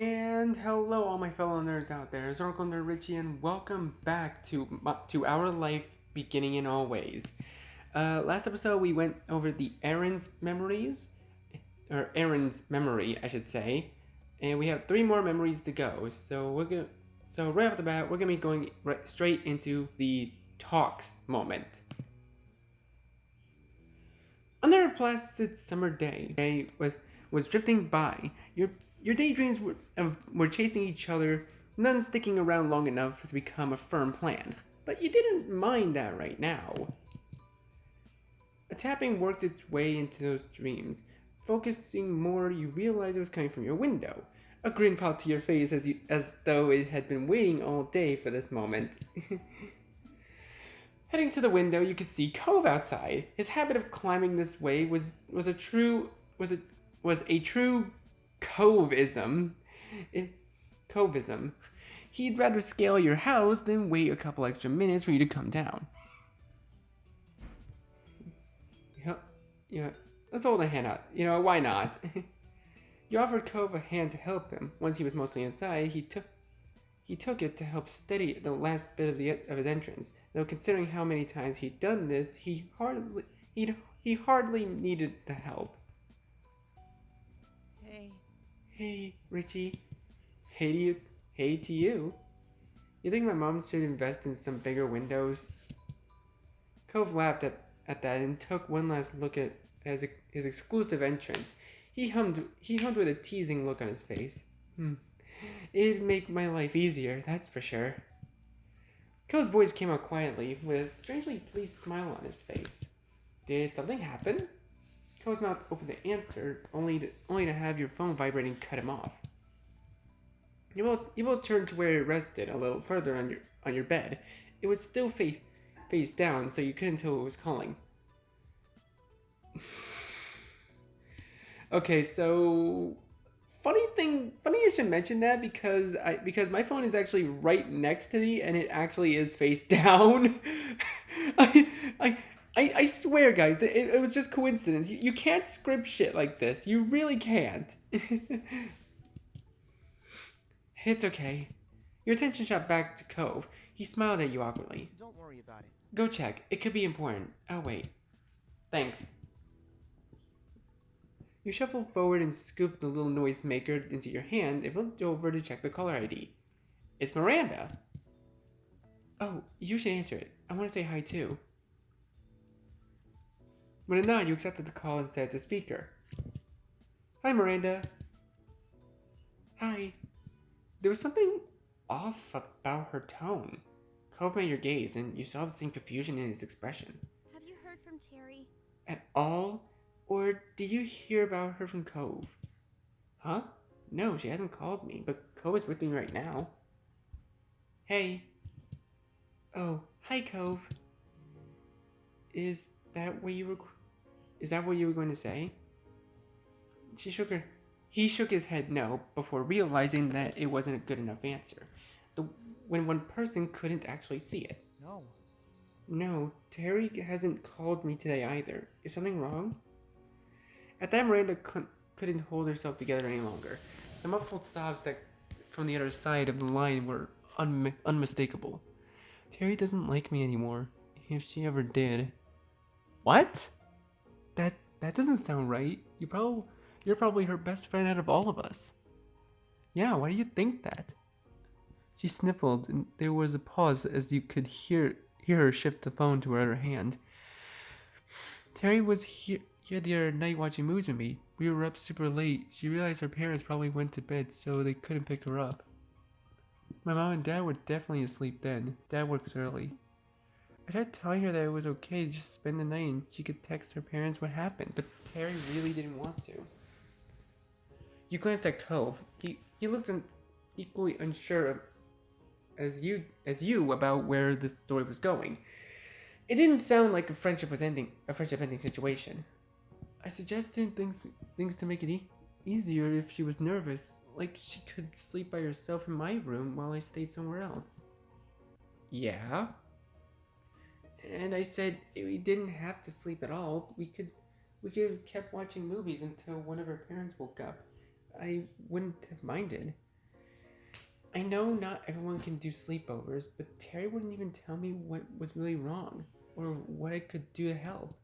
And hello, all my fellow nerds out there. It's Oracle Nerd Richie, and welcome back to our life beginning in all ways. Last episode we went over the Aaron's memories, or Aaron's memory, I should say, and we have three more memories to go. So right off the bat, we're gonna be going right straight into the talks moment. Another placid summer day was drifting by. Your daydreams were chasing each other, none sticking around long enough to become a firm plan. But you didn't mind that right now. A tapping worked its way into those dreams. Focusing more, you realized it was coming from your window. A grin popped to your face as though it had been waiting all day for this moment. Heading to the window, you could see Cove outside. His habit of climbing this way was a true Coveism. Coveism. He'd rather scale your house than wait a couple extra minutes for you to come down. Yeah, let's hold a hand out. Why not? You offered Cove a hand to help him. Once he was mostly inside, he took it to help steady the last bit of his entrance. Though considering how many times he'd done this, he hardly needed the help. Hey, Richie. Hey to you. You think my mom should invest in some bigger windows? Cove laughed at that and took one last look at his exclusive entrance. He hummed with a teasing look on his face. It'd make my life easier, that's for sure. Cove's voice came out quietly, with a strangely pleased smile on his face. Did something happen? Cove's mouth opened to answer, only to have your phone vibrating cut him off. You both turned to where it rested, a little further on your bed. It was still face down, so you couldn't tell who was calling. Okay, so funny I should mention that because my phone is actually right next to me and it actually is face down. I swear, guys, it was just coincidence. You can't script shit like this. You really can't. It's okay. Your attention shot back to Cove. He smiled at you awkwardly. Don't worry about it. Go check. It could be important. I'll wait. Thanks. You shuffled forward and scooped the little noisemaker into your hand and looked over to check the caller ID. It's Miranda. Oh, you should answer it. I want to say hi too. With a nod, you accepted the call and said to speaker. Hi, Miranda. Hi. There was something off about her tone. Cove met your gaze, and you saw the same confusion in his expression. Have you heard from Terry? At all? Or did you hear about her from Cove? Huh? No, she hasn't called me, but Cove is with me right now. Hey. Oh, hi, Cove. Is that what you were going to say? He shook his head no before realizing that it wasn't a good enough answer. When one person couldn't actually see it. No. No, Terry hasn't called me today either. Is something wrong? At that, Miranda couldn't hold herself together any longer. The muffled sobs from the other side of the line were unmistakable. Terry doesn't like me anymore, if she ever did. What? That doesn't sound right. You're probably her best friend out of all of us. Yeah, why do you think that? She sniffled, and there was a pause as you could hear her shift the phone to her other hand. Terry was here the other night watching movies with me. We were up super late. She realized her parents probably went to bed, so they couldn't pick her up. My mom and dad were definitely asleep then. Dad works early. I tried telling her that it was okay to just spend the night and she could text her parents what happened, but Terry really didn't want to. You glanced at Cove. He looked equally unsure as you about where the story was going. It didn't sound like a friendship ending situation. I suggested things to make it easier if she was nervous, like she could sleep by herself in my room while I stayed somewhere else. Yeah. And I said we didn't have to sleep at all. We could have kept watching movies until one of her parents woke up. I wouldn't have minded. I know not everyone can do sleepovers, but Terry wouldn't even tell me what was really wrong or what I could do to help.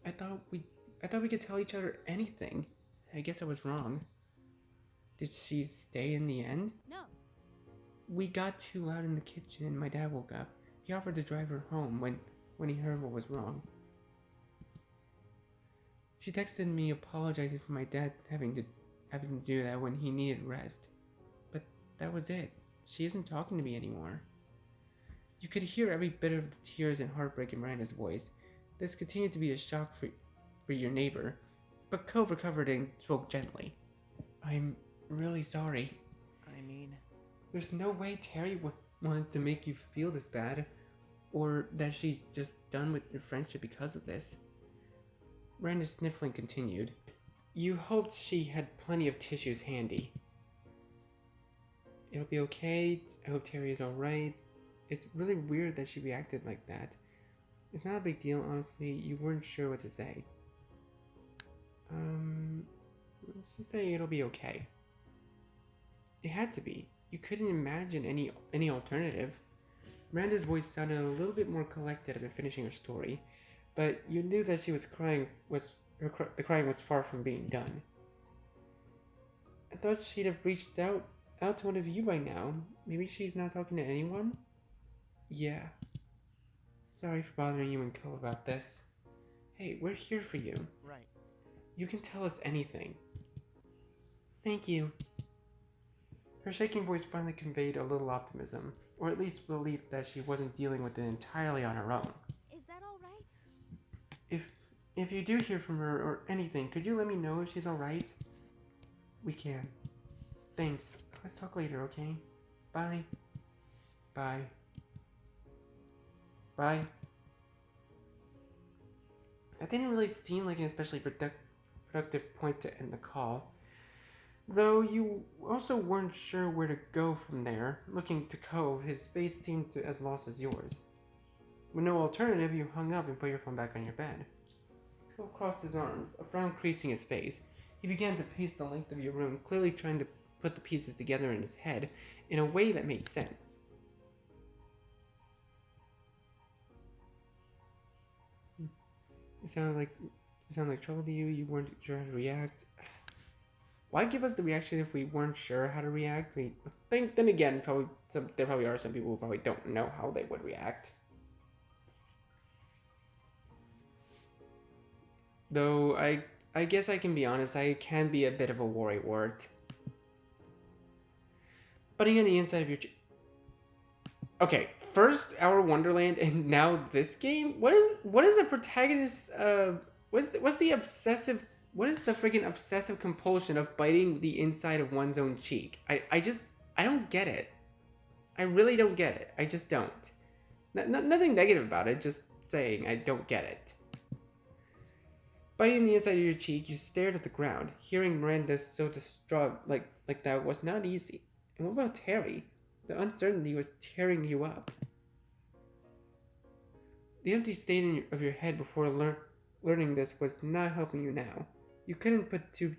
I thought we I thought we could tell each other anything. I guess I was wrong. Did she stay in the end? No. We got too loud in the kitchen and my dad woke up. He offered to drive her home when he heard what was wrong. She texted me apologizing for my dad having to do that when he needed rest. But that was it. She isn't talking to me anymore. You could hear every bit of the tears and heartbreak in Miranda's voice. This continued to be a shock for your neighbor, but Cove recovered and spoke gently. I'm really sorry. I mean, There's no way Terry would want to make you feel this bad, or that she's just done with your friendship because of this. Miranda's sniffling continued. You hoped she had plenty of tissues handy. It'll be okay. I hope Terry is alright. It's really weird that she reacted like that. It's not a big deal, honestly. You weren't sure what to say. Let's just say it'll be okay. It had to be. You couldn't imagine any alternative. Miranda's voice sounded a little bit more collected after finishing her story, but you knew that she was crying. The crying was far from being done. I thought she'd have reached out to one of you by now. Maybe she's not talking to anyone? Yeah. Sorry for bothering you and Co about this. Hey, we're here for you. right. You can tell us anything. Thank you. Her shaking voice finally conveyed a little optimism, or at least relief that she wasn't dealing with it entirely on her own. Is that all right? If you do hear from her or anything, could you let me know if she's alright? We can. Thanks. Let's talk later, okay? Bye. Bye. Bye. That didn't really seem like an especially productive point to end the call. Though you also weren't sure where to go from there. Looking to Cove, his face seemed as lost as yours. With no alternative, you hung up and put your phone back on your bed. Cove crossed his arms, a frown creasing his face. He began to pace the length of your room, clearly trying to put the pieces together in his head in a way that made sense. It sounded like trouble to you. You weren't sure how to react. Why give us the reaction if we weren't sure how to react? Then again, there probably are some people who probably don't know how they would react. Though I guess I can be honest, I can be a bit of a worrywart. Butting on the inside of your okay, first our Wonderland and now this game. What is the protagonist? What's the obsessive? What is the freaking obsessive compulsion of biting the inside of one's own cheek? I don't get it. I really don't get it. I just don't. Nothing negative about it. Just saying I don't get it. Biting the inside of your cheek, you stared at the ground. Hearing Miranda so distraught like that was not easy. And what about Terry? The uncertainty was tearing you up. The empty state of your head before learning this was not helping you now. You couldn't put two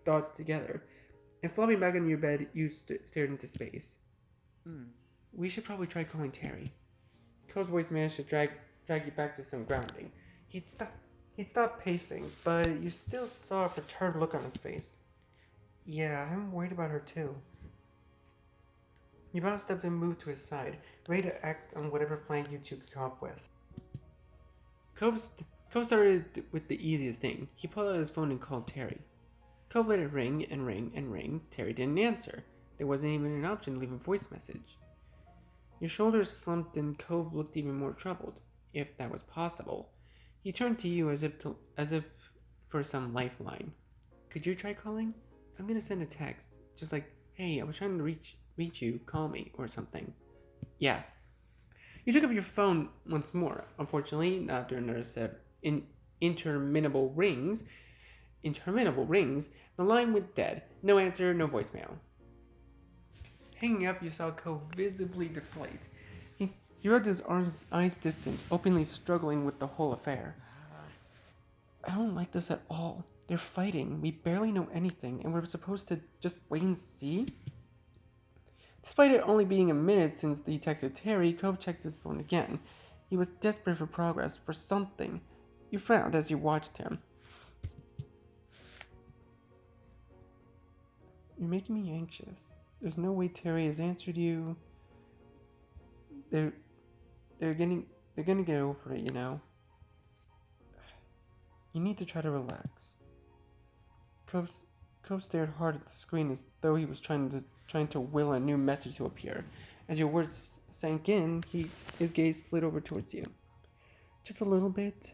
thoughts together. And flopping back on your bed, you stared into space. We should probably try calling Terry. Cole's voice managed to drag you back to some grounding. He'd stopped pacing, but you still saw a perturbed look on his face. Yeah, I'm worried about her too. You bounced up and moved to his side, ready to act on whatever plan you two could come up with. Cove started with the easiest thing. He pulled out his phone and called Terry. Cove let it ring and ring and ring. Terry didn't answer. There wasn't even an option to leave a voice message. Your shoulders slumped and Cove looked even more troubled, if that was possible. He turned to you as if for some lifeline. Could you try calling? I'm gonna send a text, just like, hey, I was trying to reach you, call me, or something. Yeah. You took up your phone once more. Unfortunately, after another set of interminable rings, the line went dead. No answer, no voicemail. Hanging up, you saw Cove visibly deflate. He rubbed his eyes distant, openly struggling with the whole affair. I don't like this at all. They're fighting. We barely know anything, and we're supposed to just wait and see? Despite it only being a minute since he texted Terry, Cove checked his phone again. He was desperate for progress, for something. You frowned as you watched him. You're making me anxious. There's no way Terry has answered you. They're they're getting they're gonna get over it, you know. You need to try to relax. Cove, Cove stared hard at the screen as though he was trying to will a new message to appear. As your words sank in, his gaze slid over towards you. Just a little bit.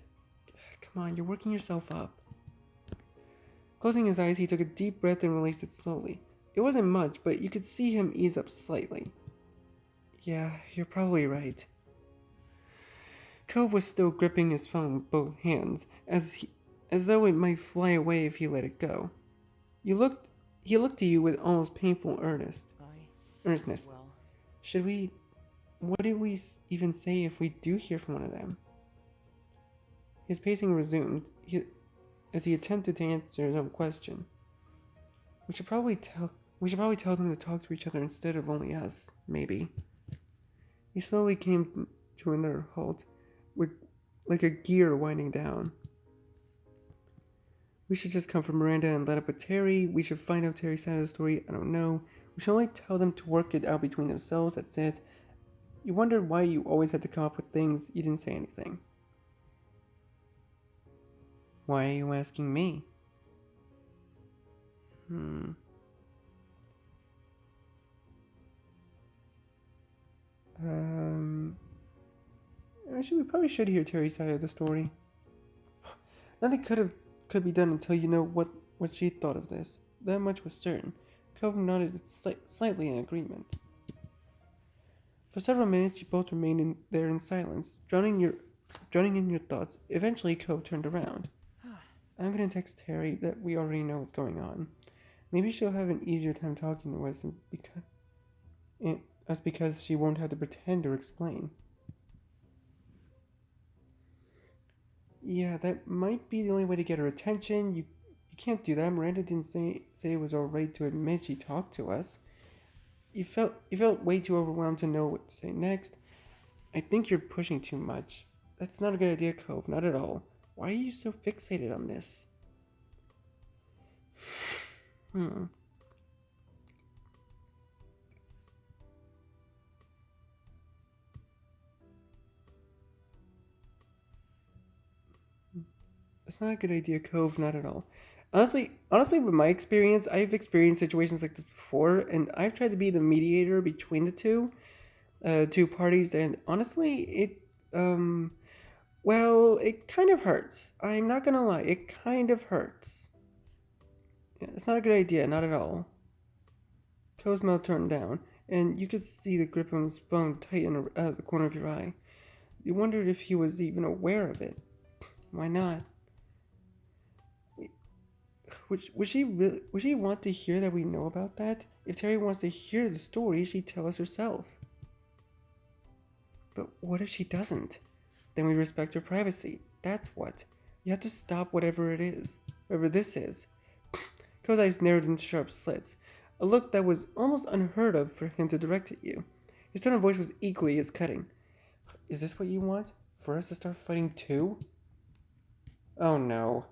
Come on, you're working yourself up. Closing his eyes, he took a deep breath and released it slowly. It wasn't much, but you could see him ease up slightly. Yeah, you're probably right. Cove was still gripping his phone with both hands, as though it might fly away if he let it go. He looked to you with almost painful earnestness. Well, Should we? What did we even say if we do hear from one of them? His pacing resumed as he attempted to answer his own question. We should probably tell them to talk to each other instead of only us. Maybe. He slowly came to another halt, with like a gear winding down. We should just come for Miranda and let up with Terry. We should find out Terry's side of the story. I don't know. We should only tell them to work it out between themselves. That's it. You wondered why you always had to come up with things. You didn't say anything. Why are you asking me? Actually, we probably should hear Terry's side of the story. Nothing could be done until you know what she thought of this. That much was certain. Cove nodded slightly in agreement. For several minutes, you both remained there in silence, drowning in your thoughts. Eventually, Cove turned around. I'm gonna text Terry that we already know what's going on. Maybe she'll have an easier time talking to us because she won't have to pretend or explain. Yeah, that might be the only way to get her attention. You can't do that. Miranda didn't say it was alright to admit she talked to us. You felt way too overwhelmed to know what to say next. I think you're pushing too much. That's not a good idea, Cove. Not at all. Why are you so fixated on this? It's not a good idea, Cove. Not at all. Honestly, with my experience, I've experienced situations like this before, and I've tried to be the mediator between the two parties, and honestly, well, it kind of hurts. I'm not gonna lie, it kind of hurts. Yeah, it's not a good idea, not at all. Cove's mouth turned down, and you could see the grip on his phone tighten out of the corner of your eye. You wondered if he was even aware of it. Why not? Would she want to hear that we know about that? If Terry wants to hear the story, she'd tell us herself. But what if she doesn't? Then we respect her privacy. That's what. You have to stop whatever it is. Whatever this is. Co's eyes narrowed into sharp slits. A look that was almost unheard of for him to direct at you. His tone of voice was equally as cutting. Is this what you want? For us to start fighting too? Oh no.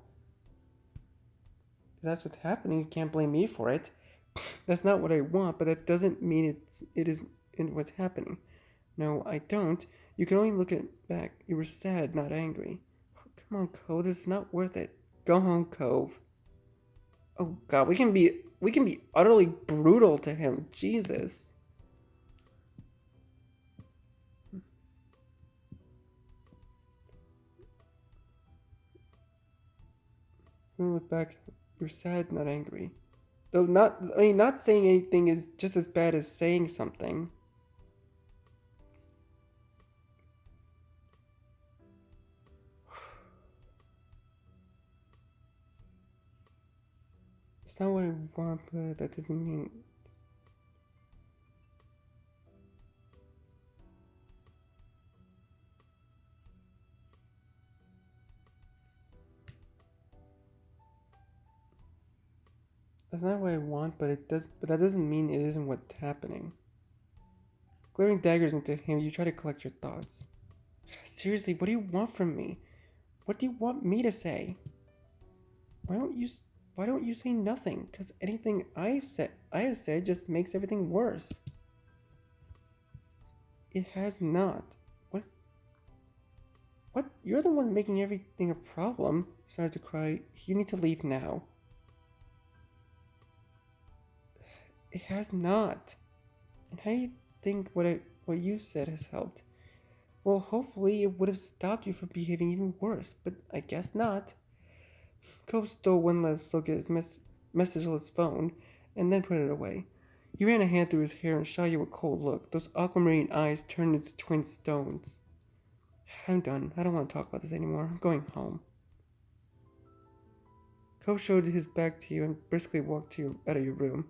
If that's what's happening, you can't blame me for it. That's not what I want, but that doesn't mean it is in what's happening. No, I don't. You can only look at back. You were sad, not angry. Come on, Cove. This is not worth it. Go home, Cove. Oh God, we can be utterly brutal to him. Jesus. When you look back, you're sad, not angry. Though not saying anything is just as bad as saying something. It's not what I want, but that doesn't mean. That's not what I want, but it does. But that doesn't mean it isn't what's happening. Glaring daggers into him, you try to collect your thoughts. Seriously, what do you want from me? What do you want me to say? Why don't you why don't you say nothing? Cuz anything I have said just makes everything worse. It has not. What? What? You're the one making everything a problem. You started to cry. You need to leave now. It has not. And how do you think what you said has helped? Well, hopefully it would have stopped you from behaving even worse, but I guess not. Cove stole one last look at his messageless phone and then put it away. He ran a hand through his hair and shot you a cold look. Those aquamarine eyes turned into twin stones. I'm done. I don't want to talk about this anymore. I'm going home. Cove showed his back to you and briskly walked out of your room.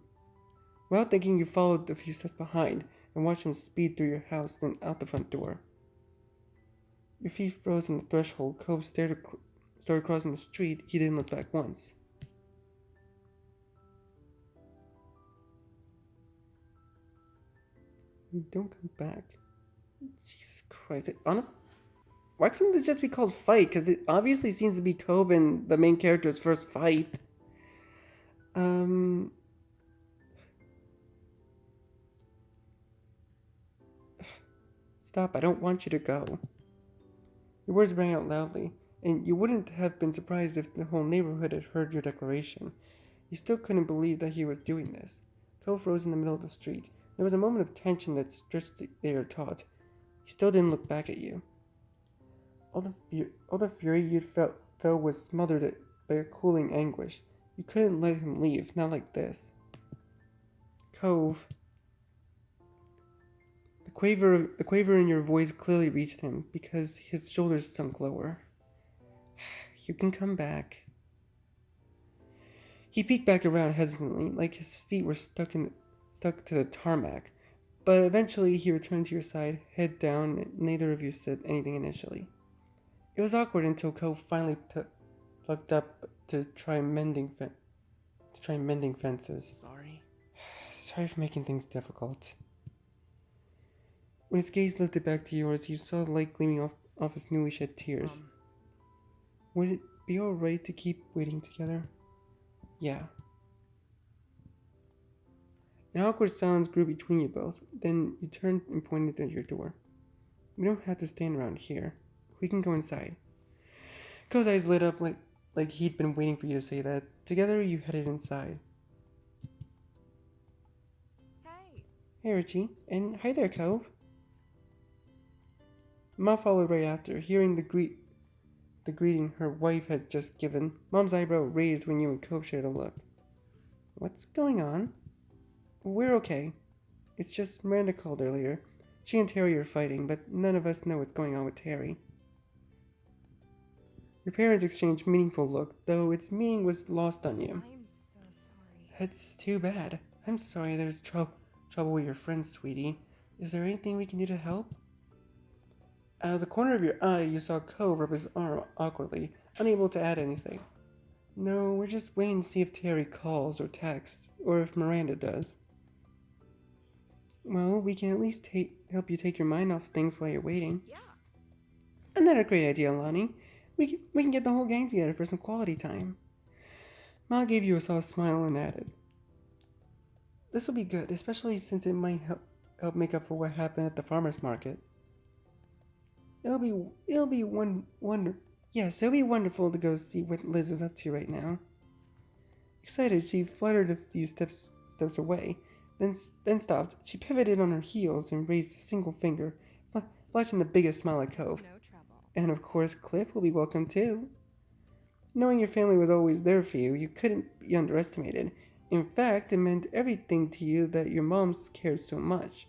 Without thinking, you followed a few steps behind and watched him speed through your house, then out the front door. Your feet froze on the threshold. Cove started crossing the street. He didn't look back once. You don't come back. Jesus Christ. Why couldn't this just be called Fight? Because it obviously seems to be Cove and the main character's first fight. Stop, I don't want you to go. Your words rang out loudly, and you wouldn't have been surprised if the whole neighborhood had heard your declaration. You still couldn't believe that he was doing this. Cove froze in the middle of the street. There was a moment of tension that stretched the air taut. He still didn't look back at you. All the fury you'd felt was smothered by a cooling anguish. You couldn't let him leave, not like this. Cove. The quaver in your voice clearly reached him because his shoulders sunk lower. You can come back. He peeked back around hesitantly, like his feet were stuck to the tarmac. But eventually he returned to your side, head down, and neither of you said anything initially. It was awkward until Cove finally plucked up to try mending fences. Sorry for making things difficult. When his gaze lifted back to yours, you saw the light gleaming off his newly shed tears. Would it be alright to keep waiting together? Yeah. An awkward silence grew between you both. Then you turned and pointed at your door. We don't have to stand around here. We can go inside. Cove's eyes lit up like he'd been waiting for you to say that. Together, you headed inside. Hey, Richie. And hi there, Cove. Ma followed right after, hearing the greeting her wife had just given. Mom's eyebrow raised when you and Cove shared a look. What's going on? We're okay. It's just Miranda called earlier. She and Terry are fighting, but none of us know what's going on with Terry. Your parents exchanged a meaningful look, though its meaning was lost on you. I'm so sorry. That's too bad. I'm sorry there's trouble with your friends, sweetie. Is there anything we can do to help? Out of the corner of your eye, you saw Cove rub his arm awkwardly, unable to add anything. No, we're just waiting to see if Terry calls or texts, or if Miranda does. Well, we can at least help you take your mind off things while you're waiting. Yeah. Isn't that a great idea, Lonnie? We can get the whole gang together for some quality time. Ma gave you a soft smile and added, this will be good, especially since it might help make up for what happened at the farmer's market. It'll be wonderful to go see what Liz is up to right now. Excited, she fluttered a few steps away, then stopped. She pivoted on her heels and raised a single finger, flashing the biggest smile at Cove. No trouble. And of course, Cliff will be welcome too. Knowing your family was always there for you, you couldn't be underestimated. In fact, it meant everything to you that your moms cared so much.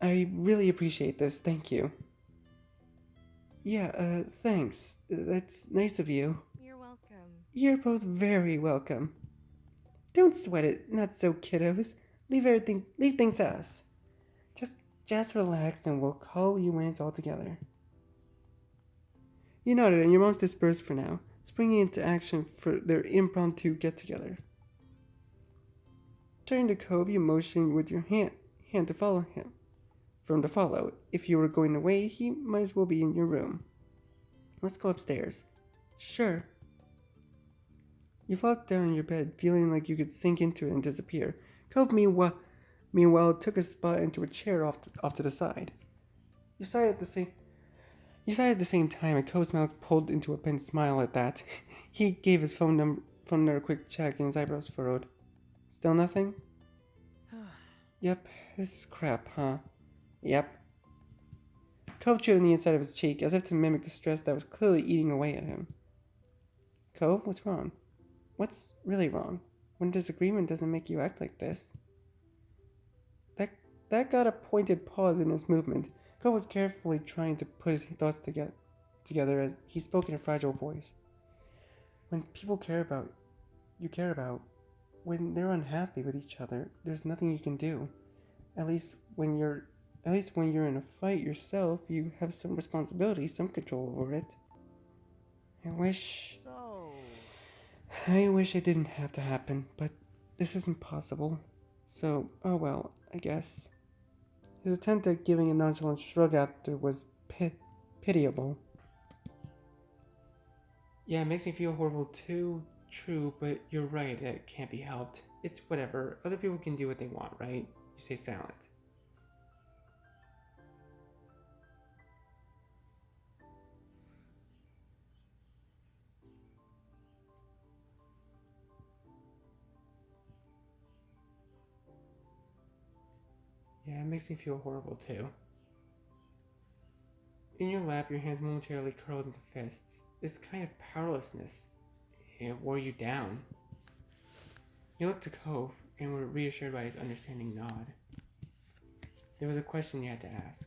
I really appreciate this, thank you. Yeah, thanks. That's nice of you. You're welcome. You're both very welcome. Don't sweat it, not so, kiddos. Leave things to us. Just relax and we'll call you when it's all together. You nodded and your moms dispersed for now, springing into action for their impromptu get-together. Turning to Cove, you motioned with your hand to follow him. for him to follow. If you were going away, he might as well be in your room. Let's go upstairs. Sure. You flopped down in your bed, feeling like you could sink into it and disappear. Cove, meanwhile took a spot into a chair off to the side. You sighed at the same time, and Cove's mouth pulled into a bent smile at that. He gave his phone number a quick check, and his eyebrows furrowed. Still nothing? Yep, this is crap, huh? Yep. Cove chewed on the inside of his cheek, as if to mimic the stress that was clearly eating away at him. Cove, what's wrong? What's really wrong? When disagreement doesn't make you act like this. That got a pointed pause in his movement. Cove was carefully trying to put his thoughts together as he spoke in a fragile voice. When people you care about, when they're unhappy with each other, there's nothing you can do. At least when you're in a fight yourself, you have some responsibility, some control over it. I wish it didn't have to happen, but this isn't possible. So, oh well, I guess. His attempt at giving a nonchalant shrug after was pitiable. Yeah, it makes me feel horrible too. True, but you're right, it can't be helped. It's whatever. Other people can do what they want, right? You stay silent. Yeah, it makes me feel horrible too. In your lap, your hands momentarily curled into fists. This kind of powerlessness, it wore you down. You looked to Cove and were reassured by his understanding nod. There was a question you had to ask.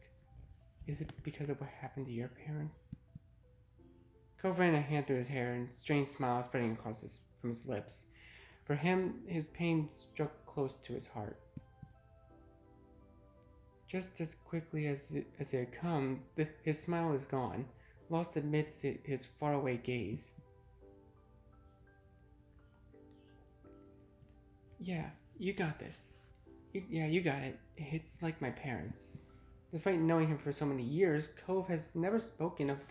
Is it because of what happened to your parents? Cove ran a hand through his hair and a strange smile spreading from his lips. For him, his pain struck close to his heart. Just as quickly as it had come, his smile was gone, lost amidst his faraway gaze. Yeah, you got this. You got it. It's like my parents. Despite knowing him for so many years, Cove has never spoken of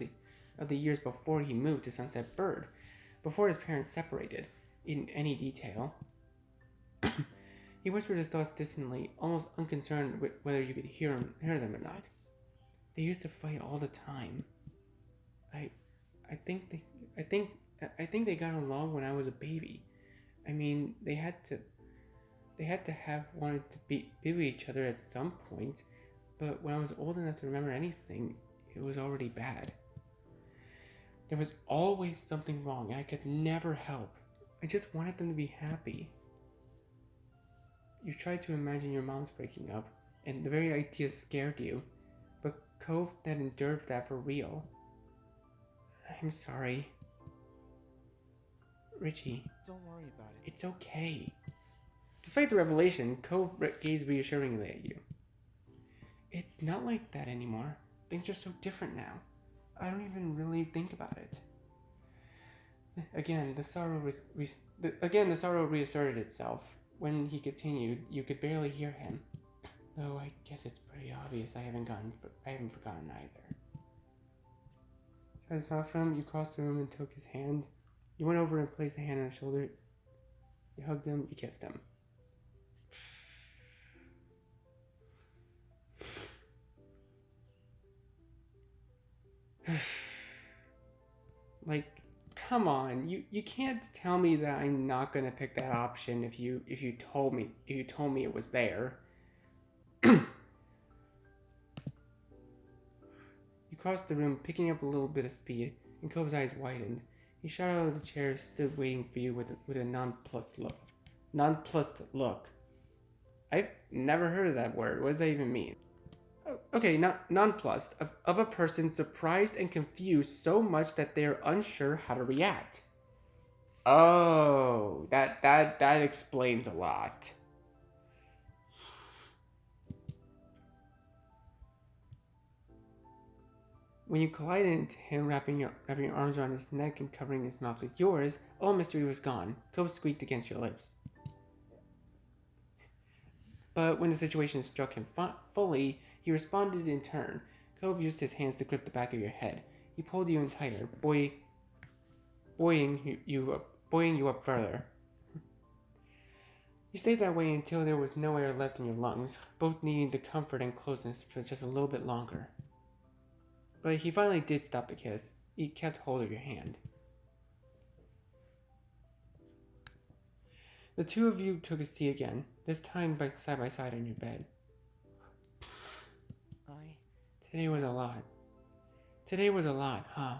the years before he moved to Sunset Bird, before his parents separated, in any detail. He whispered his thoughts distantly, almost unconcerned with whether you could hear them or not. They used to fight all the time. I think they got along when I was a baby. I mean, they had to have wanted to be with each other at some point, but when I was old enough to remember anything, it was already bad. There was always something wrong, and I could never help. I just wanted them to be happy. You tried to imagine your mom's breaking up, and the very idea scared you, but Cove had endured that for real. I'm sorry. Richie. Don't worry about it. It's okay. Despite the revelation, Cove gazed reassuringly at you. It's not like that anymore. Things are so different now. I don't even really think about it. Again, the sorrow reasserted itself. When he continued, you could barely hear him. Though I guess it's pretty obvious I haven't forgotten either. Trying to smile from him, you crossed the room and took his hand. You went over and placed a hand on his shoulder. You hugged him, you kissed him. Like, come on, you can't tell me that I'm not gonna pick that option if you told me it was there. You crossed the room, picking up a little bit of speed, and Cove's eyes widened. He shot out of the chair, stood waiting for you with a nonplussed look. Nonplussed look. I've never heard of that word. What does that even mean? Okay, nonplussed, of a person surprised and confused so much that they are unsure how to react. Oh, that explains a lot. When you collided into him, wrapping your arms around his neck and covering his mouth with yours, all mystery was gone. Cove squeaked against your lips. But when the situation struck him fully, he He responded in turn. Cove used his hands to grip the back of your head. He pulled you in tighter, buoying you up further. You stayed that way until there was no air left in your lungs, both needing the comfort and closeness for just a little bit longer. But he finally did stop the kiss. He kept hold of your hand. The two of you took a seat again, this time side by side on your bed. Today was a lot. Today was a lot, huh?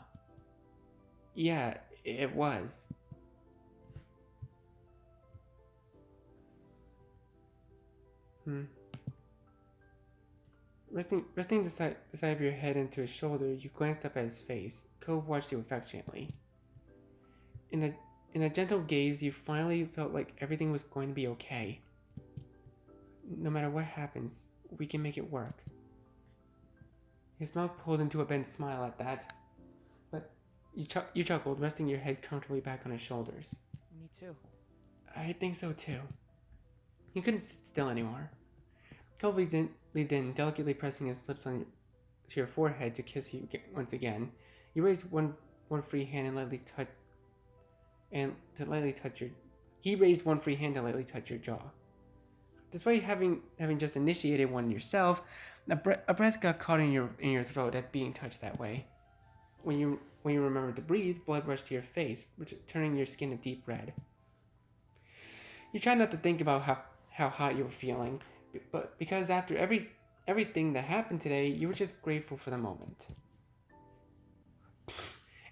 Yeah, it was. Resting the side of your head into his shoulder, you glanced up at his face. Cove watched you affectionately. In a gentle gaze, you finally felt like everything was going to be okay. No matter what happens, we can make it work. His mouth pulled into a bent smile at that, but you chuckled, resting your head comfortably back on his shoulders. Me too. I think so too. You couldn't sit still anymore. Cove leaned in, delicately pressing his lips to your forehead to kiss you once again. You raised one free hand and lightly touched your. He raised one free hand to lightly touch your jaw. Despite having just initiated one yourself, a breath got caught in your throat at being touched that way. When you remembered to breathe, blood rushed to your face, turning your skin a deep red. You tried not to think about how hot you were feeling, but because after everything that happened today, you were just grateful for the moment.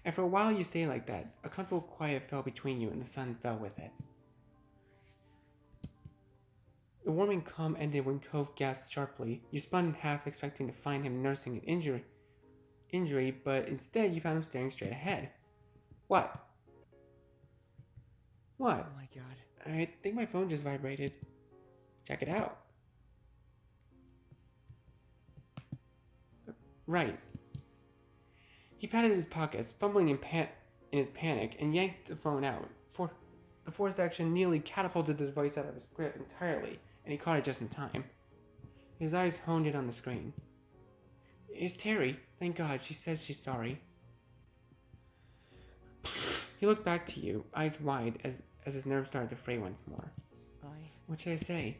And for a while you stayed like that. A comfortable quiet fell between you, and the sun fell with it. The warming calm ended when Cove gasped sharply. You spun half expecting to find him nursing an injury, but instead you found him staring straight ahead. What? What? Oh my god. I think my phone just vibrated. Check it out. Right. He patted his pockets, fumbling in his panic, and yanked the phone out. The forced action nearly catapulted the device out of his grip entirely, and he caught it just in time. His eyes honed in on the screen. It's Terry. Thank God, she says she's sorry. He looked back to you, eyes wide, as his nerves started to fray once more. What should I say?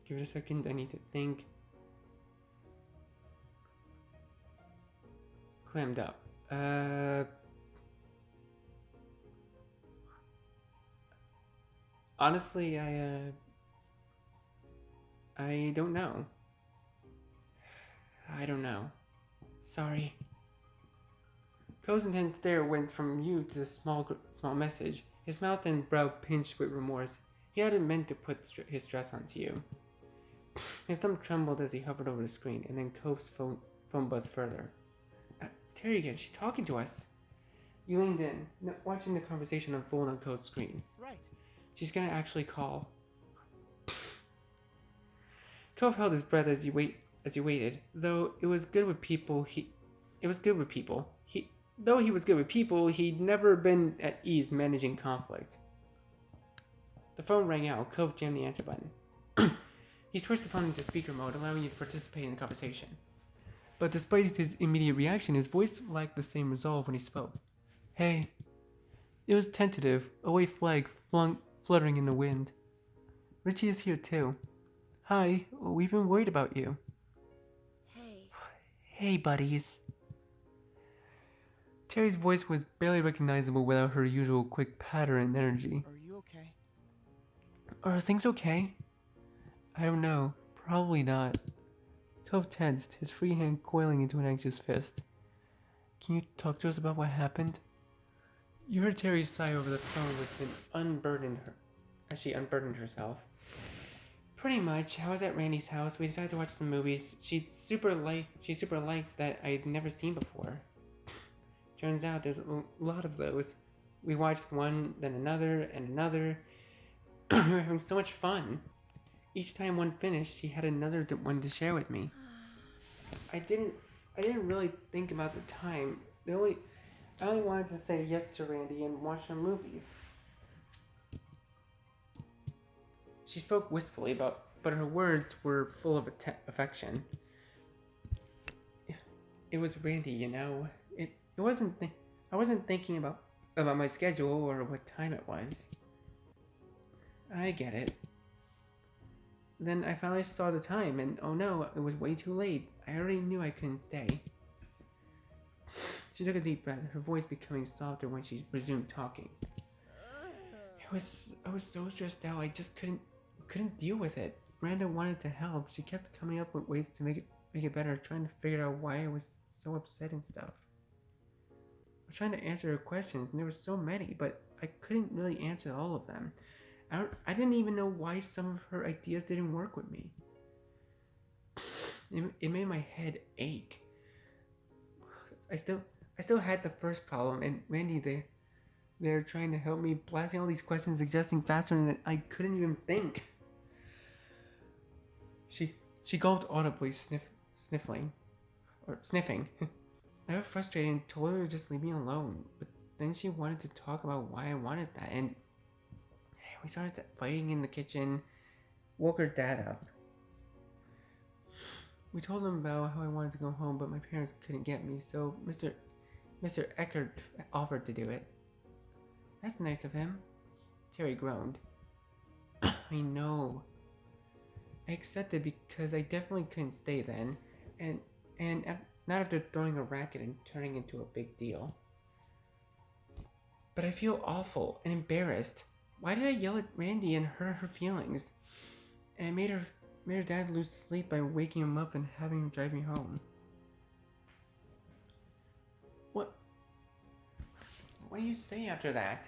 Give it a second, I need to think. Clammed up. Honestly, I don't know. I don't know. Sorry. Cove's intense stare went from you to the small message. His mouth and brow pinched with remorse. He hadn't meant to put his stress onto you. His thumb trembled as he hovered over the screen, and then Cove's phone buzzed further. It's Terry again. She's talking to us. You leaned in, watching the conversation unfold on Cove's screen. Right. She's gonna actually call. Cove held his breath as he waited. Though he was good with people, he'd never been at ease managing conflict. The phone rang out. Cove jammed the answer button. He switched the phone into speaker mode, allowing you to participate in the conversation. But despite his immediate reaction, his voice lacked the same resolve when he spoke. Hey. It was tentative, a white flag fluttering in the wind. Richie is here too. Hi, we've been worried about you. Hey. Hey, buddies. Terry's voice was barely recognizable without her usual quick patter and energy. Are you okay? Are things okay? I don't know. Probably not. Cove tensed, his free hand coiling into an anxious fist. Can you talk to us about what happened? You heard Terry sigh over the phone as she unburdened herself. Pretty much. I was at Randy's house. We decided to watch some movies. She super likes that I'd never seen before. Turns out there's a lot of those. We watched one, then another, and another. We were having so much fun. Each time one finished, she had another one to share with me. I didn't really think about the time. I only wanted to say yes to Randy and watch some movies. She spoke wistfully, but but her words were full of affection. It was Randy, you know. It wasn't. I wasn't thinking about my schedule or what time it was. I get it. Then I finally saw the time, and oh no, it was way too late. I already knew I couldn't stay. She took a deep breath, her voice becoming softer when she resumed talking. I was so stressed out. I just couldn't deal with it. Miranda wanted to help. She kept coming up with ways to make it better, trying to figure out why I was so upset and stuff. I was trying to answer her questions, and there were so many, but I couldn't really answer all of them. I didn't even know why some of her ideas didn't work with me. It made my head ache. I still had the first problem, and Randy, they're trying to help me, blasting all these questions, suggesting faster than I couldn't even think. She gulped audibly, sniffing. I got frustrated and told her to just leave me alone, but then she wanted to talk about why I wanted that, and we started fighting in the kitchen. Woke her dad up. We told him about how I wanted to go home, but my parents couldn't get me, so Mr. Eckert offered to do it. That's nice of him. Terry groaned. I know. I accepted because I definitely couldn't stay then, and not after throwing a racket and turning into a big deal. But I feel awful and embarrassed. Why did I yell at Randy and hurt her feelings? And I made her dad lose sleep by waking him up and having him drive me home. What do you say after that?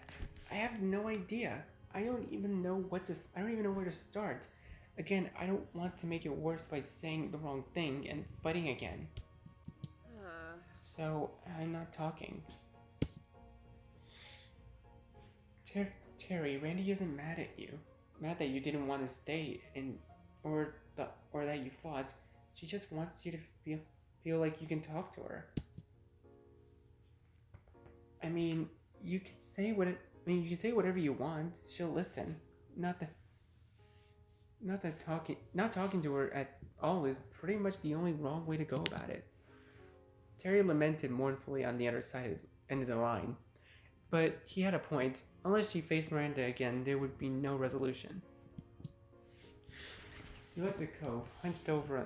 I have no idea. I don't even know where to start. Again, I don't want to make it worse by saying the wrong thing and fighting again. So, I'm not talking. Terry, Randy isn't mad at you. Mad that you didn't want to stay or that you fought. She just wants you to feel like you can talk to her. I mean, you can say whatever you want. She'll listen. Not talking to her at all is pretty much the only wrong way to go about it. Terry lamented mournfully on the other end of the line, but he had a point. Unless she faced Miranda again, there would be no resolution. He left the Cove, hunched over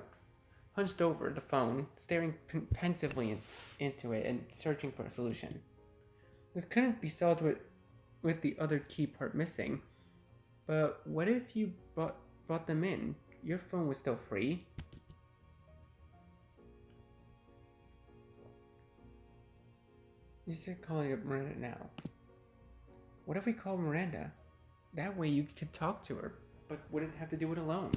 the phone, staring pensively into it and searching for a solution. This couldn't be solved with the other key part missing. But what if you brought them in? Your phone was still free. You should call up Miranda now. What if we call Miranda? That way you could talk to her, but wouldn't have to do it alone.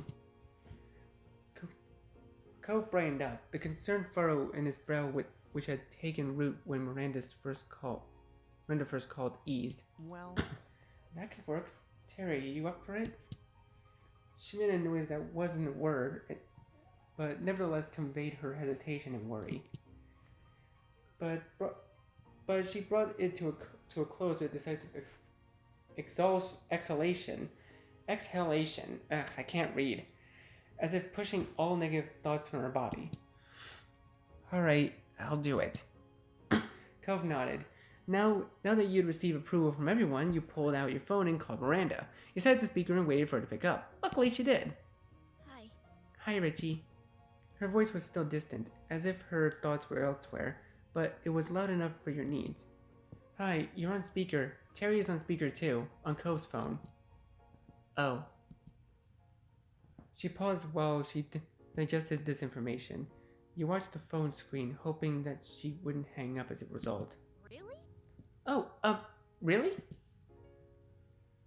Cove brightened up, the concerned furrow in his brow which had taken root when Miranda first called eased. Well, that could work. Terry, you up for it? She made a noise that wasn't a word, but nevertheless conveyed her hesitation and worry. But she brought it to a close with a decisive exhalation. Ugh, I can't read. As if pushing all negative thoughts from her body. Alright, I'll do it. Cove nodded. Now that you'd received approval from everyone, you pulled out your phone and called Miranda. You set the speaker and waited for her to pick up. Luckily, she did. Hi. Hi, Richie. Her voice was still distant, as if her thoughts were elsewhere, but it was loud enough for your needs. Hi, you're on speaker. Terry is on speaker too, on Cove's phone. Oh. She paused while she digested this information. You watched the phone screen, hoping that she wouldn't hang up as a result. Really? Oh, really?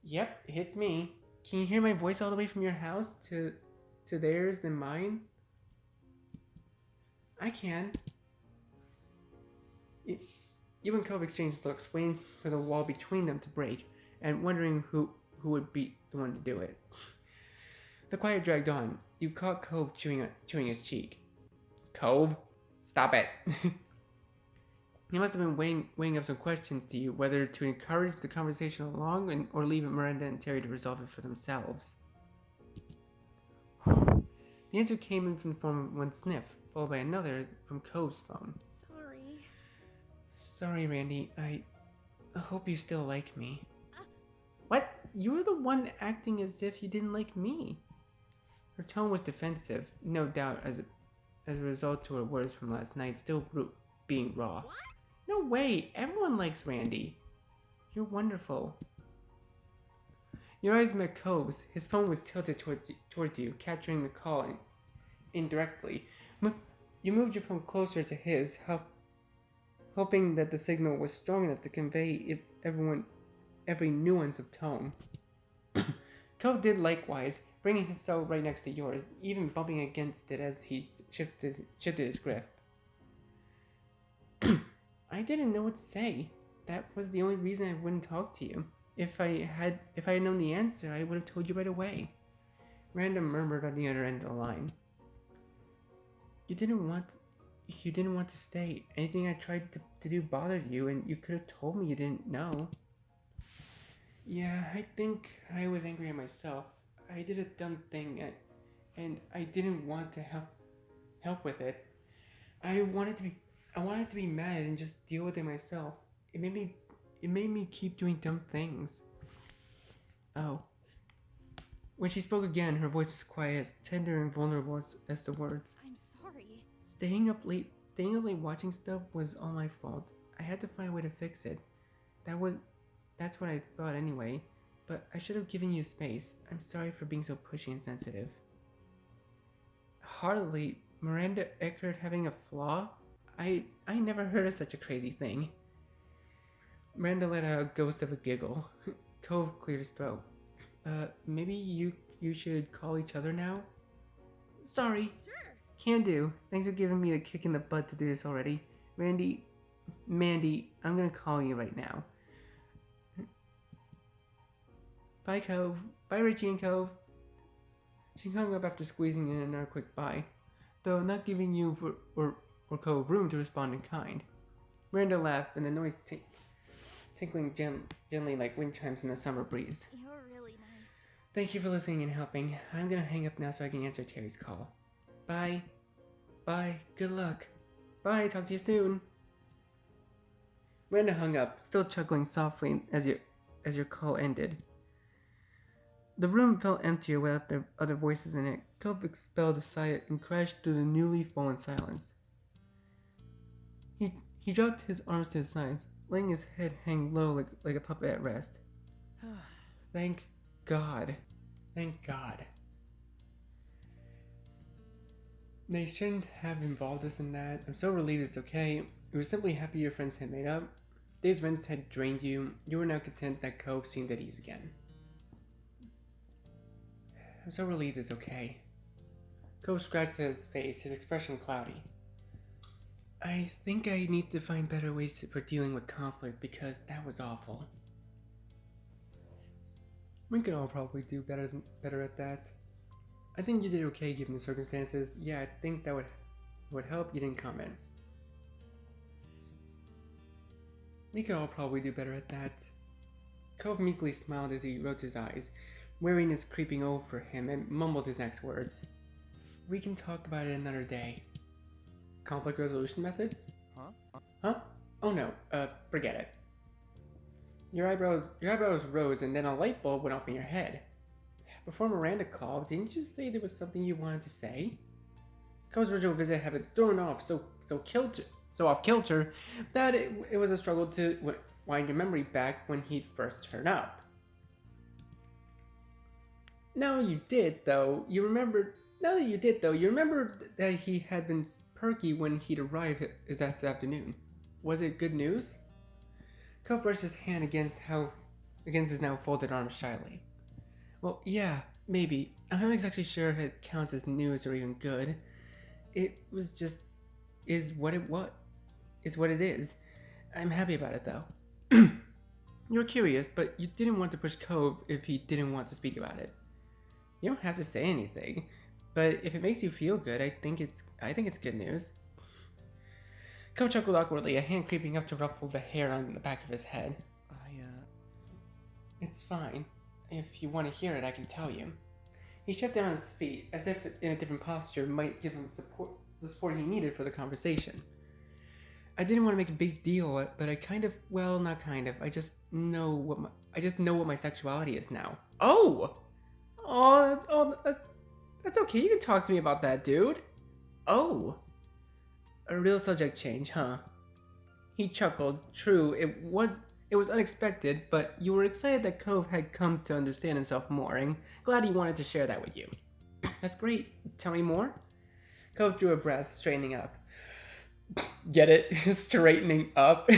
Yep, it's me. Can you hear my voice all the way from your house to theirs and mine? I can. You and Cove exchanged looks, waiting for the wall between them to break, and wondering who would be the one to do it. The quiet dragged on. You caught Cove chewing his cheek. Cove, stop it. He must have been weighing up some questions to you, whether to encourage the conversation along or leave Miranda and Terry to resolve it for themselves. The answer came in from the form of one sniff, followed by another from Cove's phone. Sorry. Sorry, Randy. I hope you still like me. What? You were the one acting as if you didn't like me. Her tone was defensive, no doubt as a result to her words from last night still being raw. What? No way! Everyone likes Randy. You're wonderful. Your eyes met Cove's. His phone was tilted towards you, capturing the call indirectly. You moved your phone closer to his, hoping that the signal was strong enough to convey every nuance of tone. Cove did likewise, bringing his cell right next to yours, even bumping against it as he shifted his grip. I didn't know what to say. That was the only reason I wouldn't talk to you. If I had known the answer, I would have told you right away. Random murmured on the other end of the line. You didn't want to stay. Anything I tried to do bothered you, and you could have told me you didn't know. Yeah, I think I was angry at myself. I did a dumb thing, and I didn't want to help with it. I wanted to be mad and just deal with it myself. It made me keep doing dumb things. Oh. When she spoke again, her voice was quiet, as tender and vulnerable as the words. I'm sorry. Staying up late watching stuff was all my fault. I had to find a way to fix it. That's what I thought anyway. But I should have given you space. I'm sorry for being so pushy and sensitive. Hardly. Miranda Eckert having a flaw? I never heard of such a crazy thing. Miranda let out a ghost of a giggle. Cove cleared his throat. Maybe you should call each other now? Sorry. Sure. Can do. Thanks for giving me a kick in the butt to do this already. Mandy, I'm gonna call you right now. Bye, Cove. Bye, Richie and Cove. She hung up after squeezing in another quick bye, though not giving you or Cove room to respond in kind. Miranda laughed, and the noise tinkling gently like wind chimes in the summer breeze. You're really nice. Thank you for listening and helping. I'm gonna hang up now so I can answer Terry's call. Bye. Bye. Good luck. Bye. Talk to you soon. Miranda hung up, still chuckling softly as your call ended. The room felt emptier without the other voices in it. Cove expelled a sigh and crashed through the newly fallen silence. He dropped his arms to his sides, letting his head hang low like a puppet at rest. Thank God. Thank God. They shouldn't have involved us in that. I'm so relieved it's okay. We were simply happy your friends had made up. Days events had drained you. You were now content that Cove seemed at ease again. I'm so relieved it's okay. Cove scratched at his face, his expression cloudy. I think I need to find better ways for dealing with conflict because that was awful. We could all probably do better at that. I think you did okay given the circumstances. Yeah, I think that would help. You didn't comment. We could all probably do better at that. Cove meekly smiled as he rubbed his eyes. Weariness creeping over him, and mumbled his next words. We can talk about it another day. Conflict resolution methods? Huh? Oh no, forget it. Your eyebrows rose and then a light bulb went off in your head. Before Miranda called, didn't you say there was something you wanted to say? Cove's original visit had been thrown off so off kilter that it was a struggle to wind your memory back when he'd first turned up. Now that you did, though, you remembered that he had been perky when he'd arrived that afternoon. Was it good news? Cove brushed his hand against his now folded arms shyly. Well, yeah, maybe. I'm not exactly sure if it counts as news or even good. It was just is what it is. I'm happy about it, though. You were curious, but you didn't want to push Cove if he didn't want to speak about it. You don't have to say anything, but if it makes you feel good, I think it's good news. Cove chuckled awkwardly, a hand creeping up to ruffle the hair on the back of his head. It's fine. If you want to hear it, I can tell you. He shifted on his feet, as if in a different posture might give him the support he needed for the conversation. I didn't want to make a big deal, but I kind of, well, not kind of. I just know what my sexuality is now. Oh, that's okay. You can talk to me about that, dude. Oh, a real subject change, huh? He chuckled. True, it was unexpected, but you were excited that Cove had come to understand himself more, and glad he wanted to share that with you. That's great. Tell me more? Cove drew a breath, straightening up. Get it? Straightening up?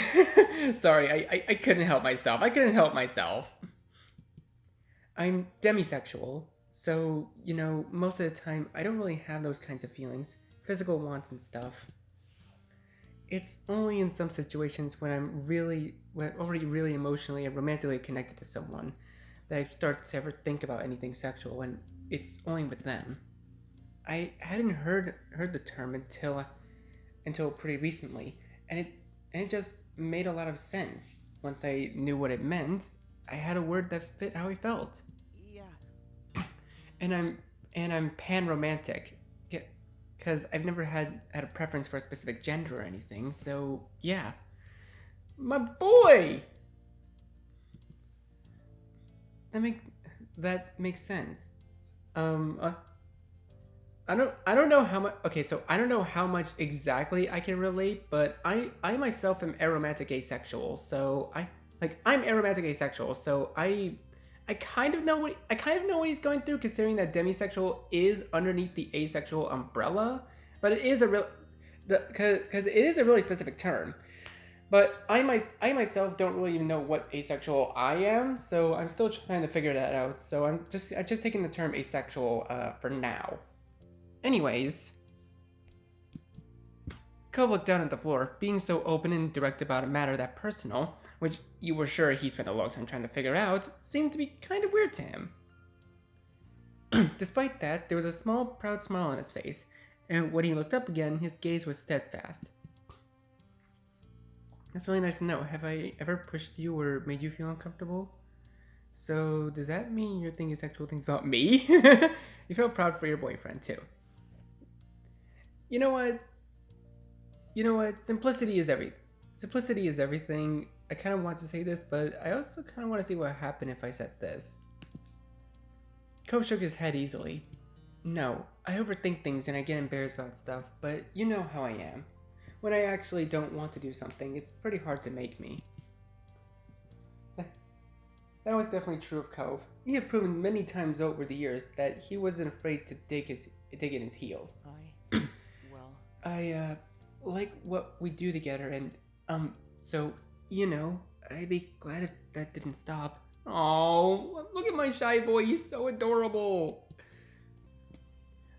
Sorry, I couldn't help myself. I'm demisexual, so, most of the time, I don't really have those kinds of feelings. Physical wants and stuff. It's only in some situations when when I'm already really emotionally and romantically connected to someone that I start to ever think about anything sexual, and it's only with them. I hadn't heard the term until pretty recently, and it just made a lot of sense. Once I knew what it meant, I had a word that fit how I felt. Yeah. And I'm pan romantic, because I've never had a preference for a specific gender or anything. So yeah, my boy. That makes sense. Um, I don't know how much. Okay, so I don't know how much exactly I can relate, but I myself am aromantic asexual. So I'm aromantic asexual. So I kind of know what he's going through, considering that demisexual is underneath the asexual umbrella, but it is a real because it is a really specific term. But I myself don't really even know what asexual I am, so I'm still trying to figure that out. So I just taking the term asexual for now. Anyways, Cove looked down at the floor, being so open and direct about a matter that personal, which you were sure he spent a long time trying to figure out, seemed to be kind of weird to him. Despite that, there was a small, proud smile on his face, and when he looked up again, his gaze was steadfast. That's really nice to know. Have I ever pushed you or made you feel uncomfortable? So, does that mean you're thinking sexual things about me? You felt proud for your boyfriend, too. You know what? Simplicity is everything. Simplicity is everything. I kind of want to say this, but I also kind of want to see what happened if I said this. Cove shook his head easily. No, I overthink things and I get embarrassed about stuff, but you know how I am. When I actually don't want to do something, it's pretty hard to make me. That was definitely true of Cove. He had proven many times over the years that he wasn't afraid to dig in his heels. I like what we do together, and so I'd be glad if that didn't stop. Oh, look at my shy boy, he's so adorable.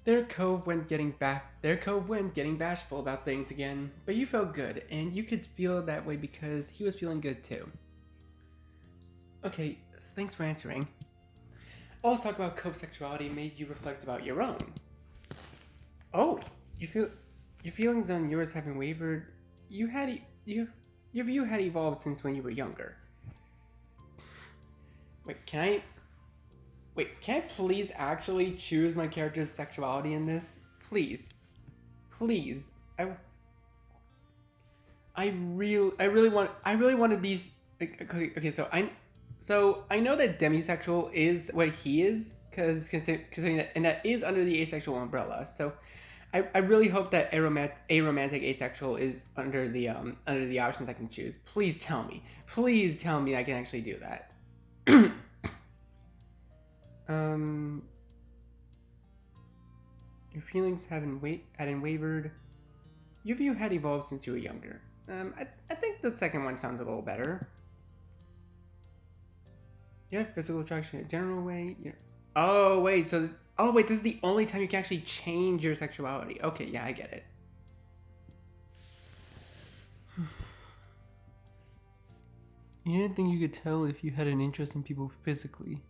There Cove went getting bashful about things again, but you felt good, and you could feel that way because he was feeling good too. Okay, thanks for answering. All this talk about Cove's sexuality made you reflect about your own. Oh, your feelings on yours having wavered. Your view had evolved since when you were younger. Can I please actually choose my character's sexuality in this? Please. I really want to be okay. So I know that demisexual is what he is, considering that, and that is under the asexual umbrella. So I really hope that aromantic asexual is under the options I can choose. Please tell me I can actually do that. Your feelings hadn't wavered. Your view had evolved since you were younger. I think the second one sounds a little better. You have physical attraction in a general way. Oh wait, this is the only time you can actually change your sexuality. Okay, yeah, I get it. You didn't think you could tell if you had an interest in people physically.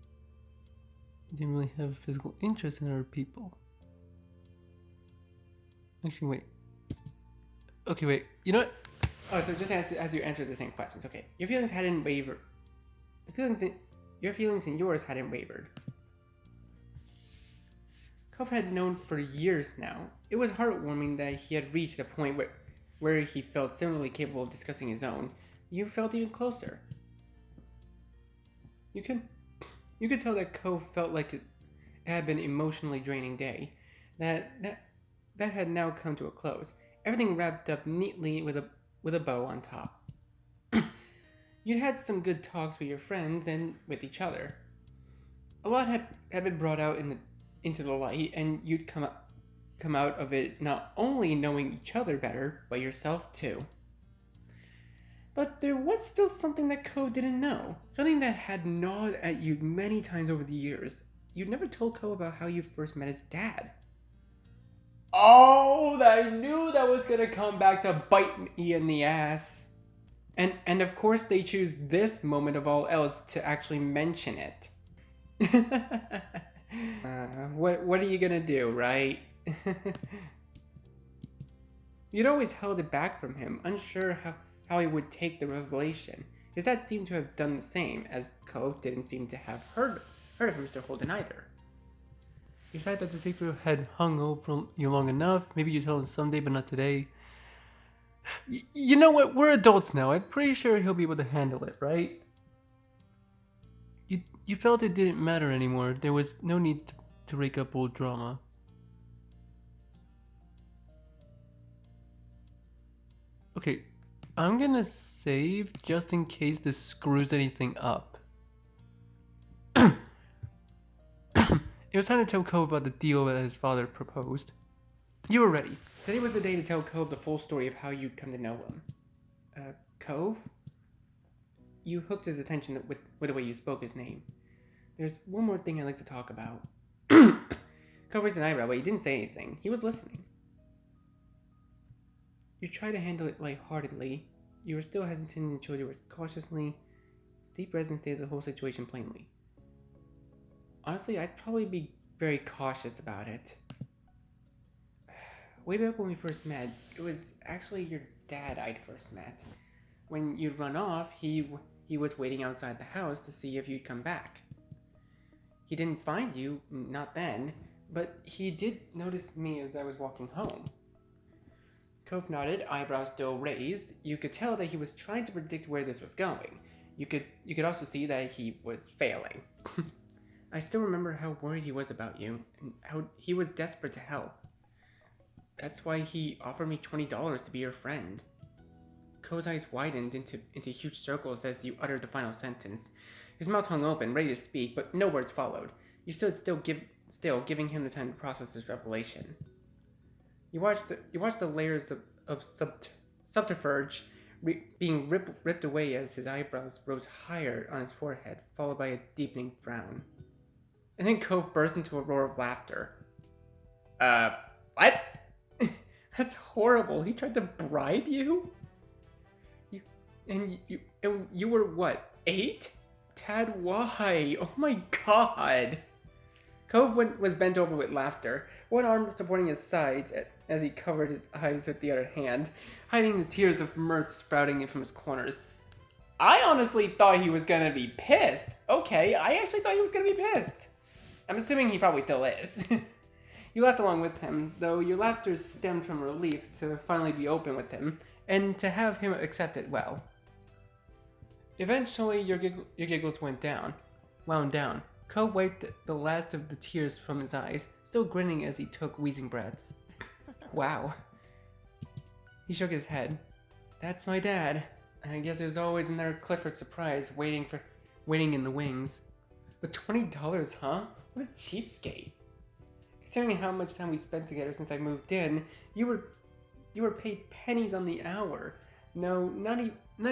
You didn't really have a physical interest in other people. Actually, wait. Okay, wait. You know what? Oh, so just as you answered the same questions. Okay, your feelings hadn't wavered. Your feelings and yours hadn't wavered. Cove had known for years now. It was heartwarming that he had reached a point where he felt similarly capable of discussing his own. You felt even closer. You could you could tell that Cove felt like it had been an emotionally draining day. That had now come to a close. Everything wrapped up neatly with a bow on top. You'd had some good talks with your friends and with each other. A lot had been brought out into the light, and you'd come out of it not only knowing each other better, but yourself too. But there was still something that Cove didn't know. Something that had gnawed at you many times over the years. You'd never told Cove about how you first met his dad. Oh, I knew that was gonna come back to bite me in the ass. And of course they choose this moment of all else to actually mention it. What are you gonna do, right? You'd always held it back from him, unsure how he would take the revelation. His dad seemed to have done the same, as Cove didn't seem to have heard of Mr. Holden either. You decided that the secret had hung over you long enough. Maybe you tell him someday, but not today. You know what? We're adults now. I'm pretty sure he'll be able to handle it, right? You felt it didn't matter anymore. There was no need to rake up old drama. Okay, I'm gonna save just in case this screws anything up. It was time to tell Cove about the deal that his father proposed. You were ready. Today was the day to tell Cove the full story of how you'd come to know him. Cove? You hooked his attention with the way you spoke his name. There's one more thing I'd like to talk about. Cove raised an eyebrow, but he didn't say anything. He was listening. You tried to handle it lightheartedly. You were still hesitant and showed your words cautiously. Deep Resin stated the whole situation plainly. Honestly, I'd probably be very cautious about it. Way back when we first met, it was actually your dad I'd first met. When you'd run off, he was waiting outside the house to see if you'd come back. He didn't find you, not then, but he did notice me as I was walking home. Cove nodded, eyebrows still raised. You could tell that he was trying to predict where this was going. You could also see that he was failing. I still remember how worried he was about you, and how he was desperate to help. That's why he offered me $20 to be your friend. Cove's eyes widened into huge circles as you uttered the final sentence. His mouth hung open, ready to speak, but no words followed. You stood still, giving him the time to process this revelation. You watched the layers of subterfuge being ripped away as his eyebrows rose higher on his forehead, followed by a deepening frown. And then Cove burst into a roar of laughter. What? That's horrible. He tried to bribe you? You were what, 8? Tad, why? Oh my god. Cove was bent over with laughter, one arm supporting his side as he covered his eyes with the other hand, hiding the tears of mirth sprouting from his corners. I honestly thought he was gonna be pissed. Okay, I actually thought he was gonna be pissed. I'm assuming he probably still is. You laughed along with him, though your laughter stemmed from relief to finally be open with him, and to have him accept it well. Eventually, your giggles wound down. Cove wiped the last of the tears from his eyes, still grinning as he took wheezing breaths. Wow. He shook his head. That's my dad. I guess there's always another Clifford surprise waiting in the wings. But $20, huh? What a cheapskate. Considering how much time we spent together since I moved in, you were paid pennies on the hour. No, not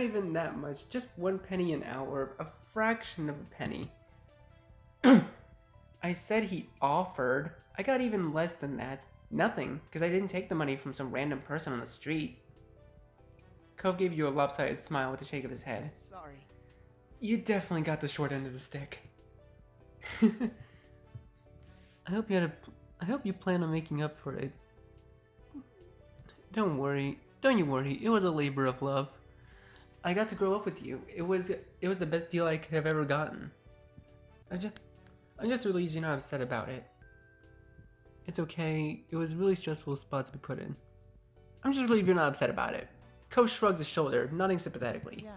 even that much. Just 1 penny an hour, a fraction of a penny. I said he offered. I got even less than that. Nothing, because I didn't take the money from some random person on the street. Cove gave you a lopsided smile with a shake of his head. Sorry. You definitely got the short end of the stick. I hope you plan on making up for it. Don't you worry. It was a labor of love. I got to grow up with you. It was the best deal I could have ever gotten. I'm just relieved you're not upset about it. It's okay. It was a really stressful spot to be put in. I'm just relieved you're not upset about it. Cove shrugs his shoulder, nodding sympathetically.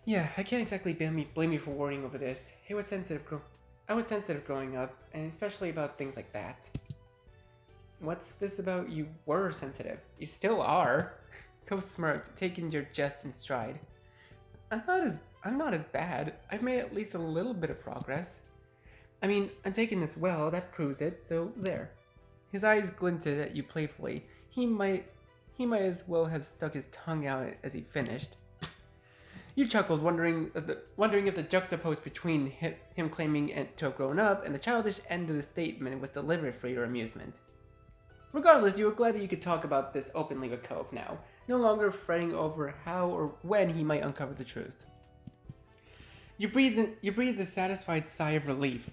Yeah, I can't exactly blame you for worrying over this. I was sensitive growing up, and especially about things like that. What's this about you were sensitive? You still are. Cove smirked, taking your jest in stride. I'm not as bad. I've made at least a little bit of progress. I mean, I'm taking this well, that proves it, so there. His eyes glinted at you playfully. He might as well have stuck his tongue out as he finished. You chuckled, wondering if the juxtapose between him claiming to have grown up and the childish end of the statement was delivered for your amusement. Regardless, you were glad that you could talk about this openly with Cove now, no longer fretting over how or when he might uncover the truth. You breathed a satisfied sigh of relief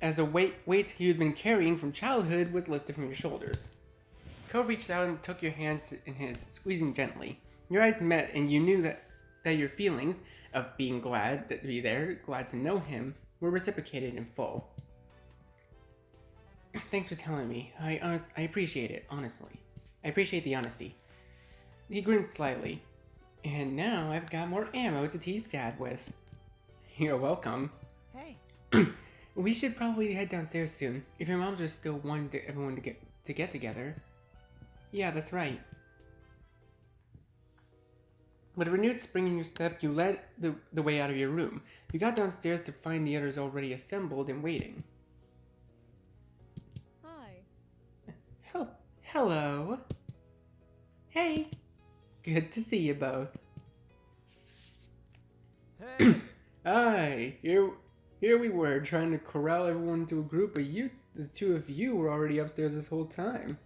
as a weight you had been carrying from childhood was lifted from your shoulders. Cove reached out and took your hands in his, squeezing gently. Your eyes met, and you knew that your feelings of being glad to be there, glad to know him, were reciprocated in full. Thanks for telling me. I appreciate it, honestly. I appreciate the honesty. He grinned slightly. And now I've got more ammo to tease Dad with. You're welcome. Hey. We should probably head downstairs soon, if your moms are still wanting everyone to get together. Yeah, that's right. With a renewed spring in your step, you led the way out of your room. You got downstairs to find the others already assembled and waiting. Hi. Hello. Hey. Good to see you both. Hey. Aye, here we were, trying to corral everyone into a group, but the two of you were already upstairs this whole time.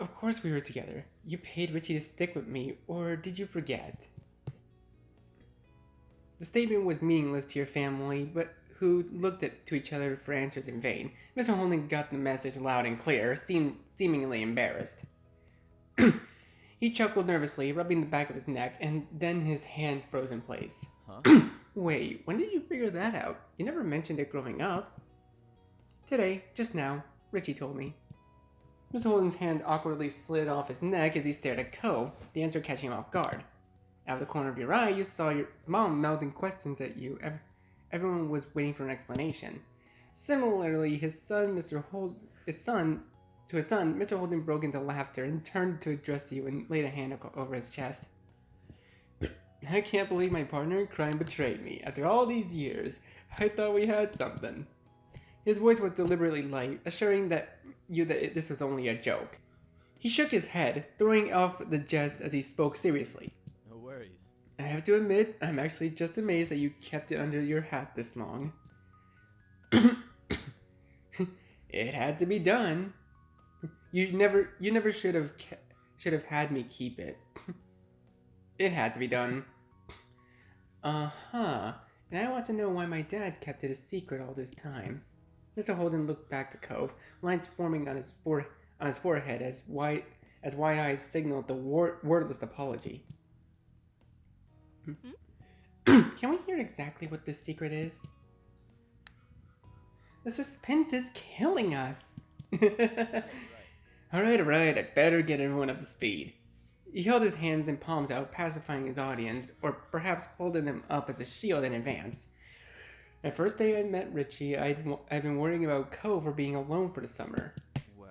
Of course we were together. You paid Richie to stick with me, or did you forget? The statement was meaningless to your family, but who looked to each other for answers in vain. Mr. Holden got the message loud and clear, seemingly embarrassed. He chuckled nervously, rubbing the back of his neck, and then his hand froze in place. Huh? Wait, when did you figure that out? You never mentioned it growing up. Today, just now, Richie told me. Mr. Holden's hand awkwardly slid off his neck as he stared at Cove, the answer catching him off guard. Out of the corner of your eye, you saw your mom mouthing questions at you. Everyone was waiting for an explanation. Similarly, to his son, Mr. Holden broke into laughter and turned to address you and laid a hand over his chest. I can't believe my partner in crime betrayed me. After all these years, I thought we had something. His voice was deliberately light, assuring that this was only a joke. He shook his head, throwing off the jest as he spoke seriously. No worries. I have to admit, I'm actually just amazed that you kept it under your hat this long. It had to be done. You never should have had me keep it. It had to be done. Uh-huh. And I want to know why my dad kept it a secret all this time. Mr. Holden looked back to Cove, lines forming on his forehead as wide eyes signaled the wordless apology. Can we hear exactly what this secret is? The suspense is killing us. Alright, I better get everyone up to speed. He held his hands and palms out, pacifying his audience, or perhaps holding them up as a shield in advance. The first day I met Richie, I'd been worrying about Cove for being alone for the summer. Well...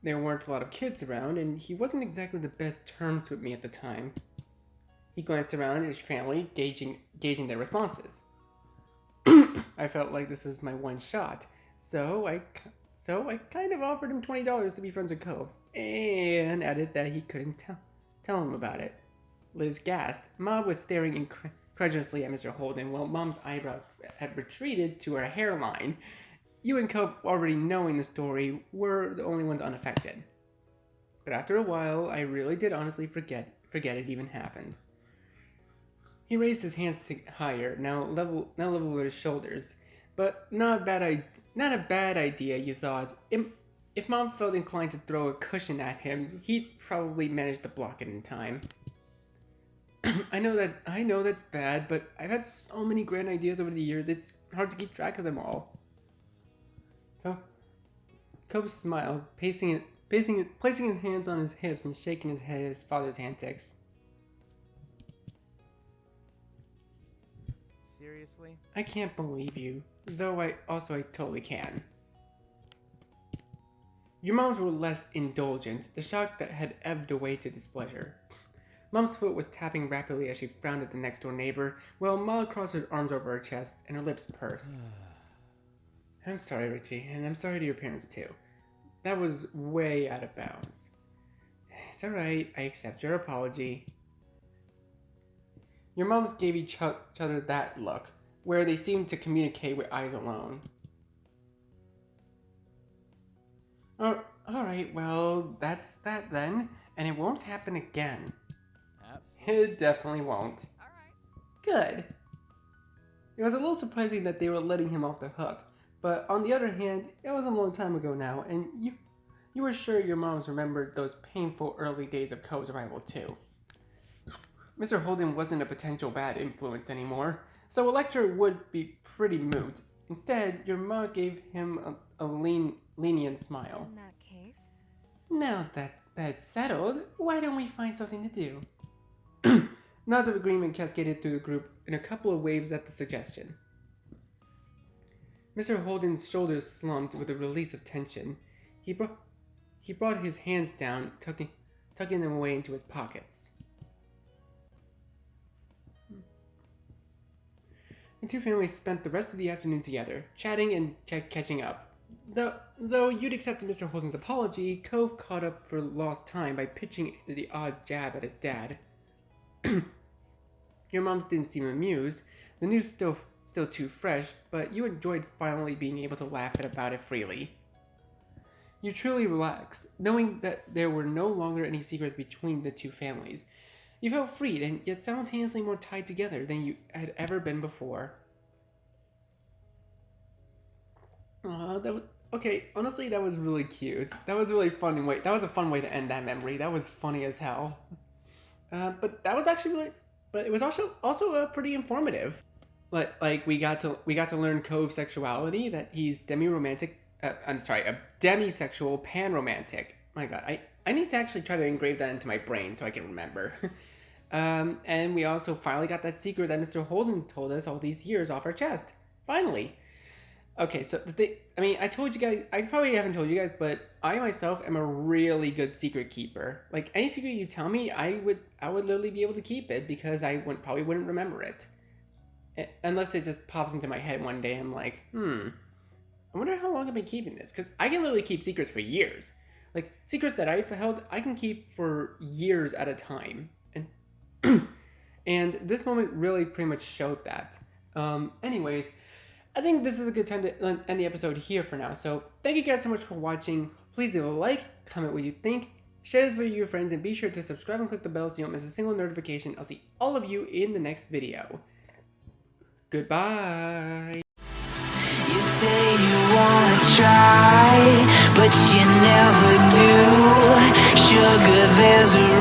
There weren't a lot of kids around, and he wasn't exactly the best terms with me at the time. He glanced around at his family, gauging their responses. I felt like this was my one shot, so I kind of offered him $20 to be friends with Cove, and added that he couldn't tell him about it. Liz gasped. Mom was staring incredulously at Mr. Holden, while Mom's eyebrows had retreated to her hairline. You and Cove, already knowing the story, were the only ones unaffected. But after a while, I really did honestly forget it even happened. He raised his hands higher, now level with his shoulders. But not a bad idea, you thought. If Mom felt inclined to throw a cushion at him, he'd probably manage to block it in time. I know that's bad, but I've had so many grand ideas over the years, it's hard to keep track of them all. Cove smiled, placing his hands on his hips and shaking his head at his father's antics. Seriously? I can't believe you, though I totally can. Your moms were less indulgent, the shock that had ebbed away to displeasure. Mom's foot was tapping rapidly as she frowned at the next-door neighbor, while Ma crossed her arms over her chest and her lips pursed. I'm sorry, Richie, and I'm sorry to your parents, too. That was way out of bounds. It's alright, I accept your apology. Your moms gave each other that look, where they seemed to communicate with eyes alone. Alright, well, that's that then, and it won't happen again. Absolutely. It definitely won't. Alright. Good. It was a little surprising that they were letting him off the hook, but on the other hand, it was a long time ago now, and you were sure your moms remembered those painful early days of Cove's arrival too. Mr. Holden wasn't a potential bad influence anymore, so a lecture would be pretty moot. Instead, your ma gave him a lenient smile. In that case, Now that that's settled, why don't we find something to do? Nods of agreement cascaded through the group in a couple of waves at the suggestion. Mr. Holden's shoulders slumped with a release of tension. He brought his hands down, tucking them away into his pockets. The two families spent the rest of the afternoon together, chatting and catching up. Though you'd accepted Mr. Holden's apology, Cove caught up for lost time by pitching the odd jab at his dad. Your moms didn't seem amused. The news still too fresh, but you enjoyed finally being able to laugh about it freely. You truly relaxed, knowing that there were no longer any secrets between the two families. You felt freed and yet simultaneously more tied together than you had ever been before. Honestly, that was really cute. That was really fun. That was a fun way to end that memory. That was funny as hell. But that was actually but it was also pretty informative. Like we got to learn Cove's sexuality, that he's demisexual, panromantic. My God, I need to actually try to engrave that into my brain so I can remember. And we also finally got that secret that Mr. Holden's told us all these years off our chest. Finally. Okay, so I told you guys, I probably haven't told you guys, but I myself am a really good secret keeper. Like, any secret you tell me, I would literally be able to keep it because I probably wouldn't remember it. Unless it just pops into my head one day, I'm like, I wonder how long I've been keeping this. Because I can literally keep secrets for years. Like, secrets that I've held, I can keep for years at a time. And this moment really pretty much showed that. Anyways, I think this is a good time to end the episode here for now. So thank you guys so much for watching. Please leave a like, comment what you think, share this video with your friends, and be sure to subscribe and click the bell so you don't miss a single notification. I'll see all of you in the next video. Goodbye. You say you wanna try, but you never do. Sugar, there's a